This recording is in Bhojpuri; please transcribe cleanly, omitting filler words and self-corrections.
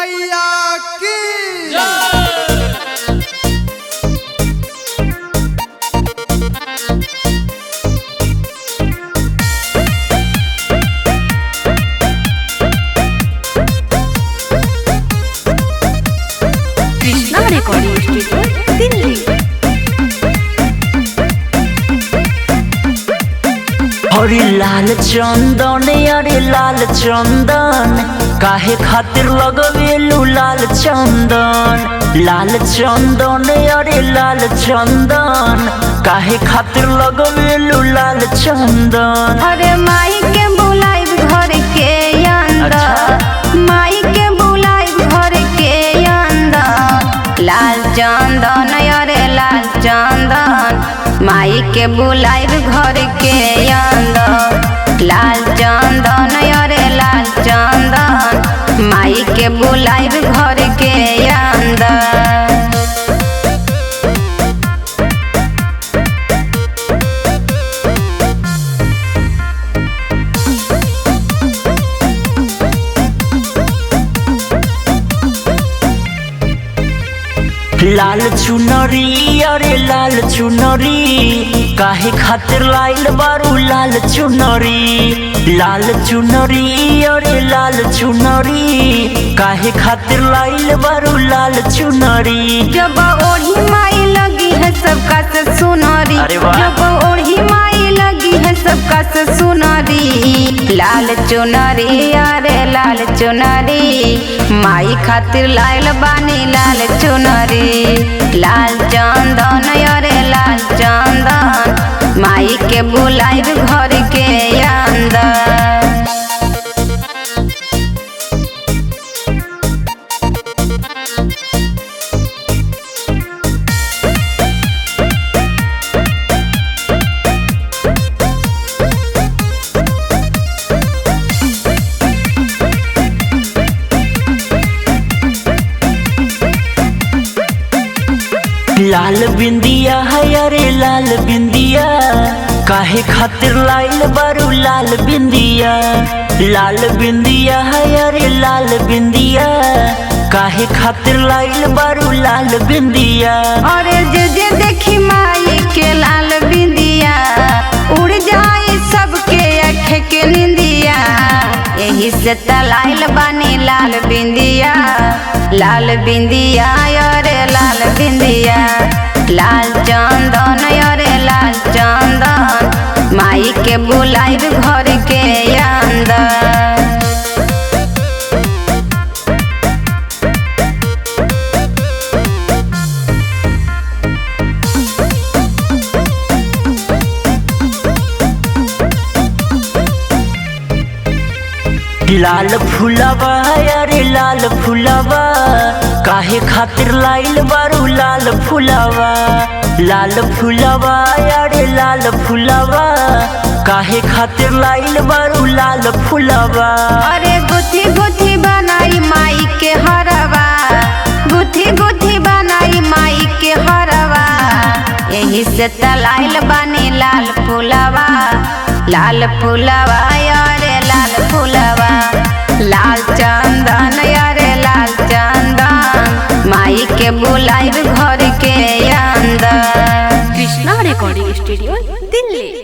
मैया की कृष्णा रिकॉर्डिंग स्टूडियो दिल्ली। अरे लाल चंदन, अरे लाल चंदन, काहे खातिर लगवेलू लाल चंदन। लाल चंदन, अरे लाल चंदन, काहे खातिर लगवेलू लाल चंदन। अरे माई के बुलाई घर के अंदर, माई के बुलाई घर के अंदर। लाल चंदन, अरे लाल चंदन, माई के बुलाई घर के अंदर। लाल चंदन, अरे लाल चंदन, माई के बुलाई घर के अंदर। लाल चुनरी, अरे लाल चुनरी, काहे खातिर लाइल बारू लाल चुनरी। लाल चुनरी, अरे लाल चुनरी, काहे खातिर लाइल बारू लाल चुनरी। जब ओढ़ी माई लगी है सबका से सुनरी, अरे वाह। जब ओढ़ी माई लगी है सबका से सुनरी। लाल चुनरी, अरे लाल चुनरी, माई खातिर लाइल बानी लाल चुनरी। लाल चंदन, अरे लाल चंदन, माई के बुलाई घर के अंदर। लाल बिंदिया है, अरे लाल बिंदिया, काहे खातिर लाइल बारू लाल बिंदिया। लाल बिंदिया है, अरे लाल बिंदिया, काहे खातिर लाइल बारू लाल बिंदिया। अरे जे देखी माई के लाल बिंदिया, उड़ जाए सबके आँख के निंदिया। यही से तलाइल बानी लाल बिंदिया। लाल बिंदिया, अरे लाल बिंदिया। लाल चंदन, अरे लाल चंदन, माई के बुलाई घर के अंदर। लाल फुलवा, अरे लाल फुलवा, काहे खातिर लाइल बारू लाल फुलवा। लाल फुलवा, अरे लाल फुलवा, काहे खातिर लाइल बारू लाल फुलवा। अरे गुथी गुथी बनाई माई के हरवा, गुथी गुथी बनाई माई के हरवा। यही से तलाइल बानी लाल फुलवा। लाल फुलवा, अरे लाल फुलवा। लाल चंदन, अरे लाल चंदन, माई के बुलाई घर के अंदर। Krishna recording studio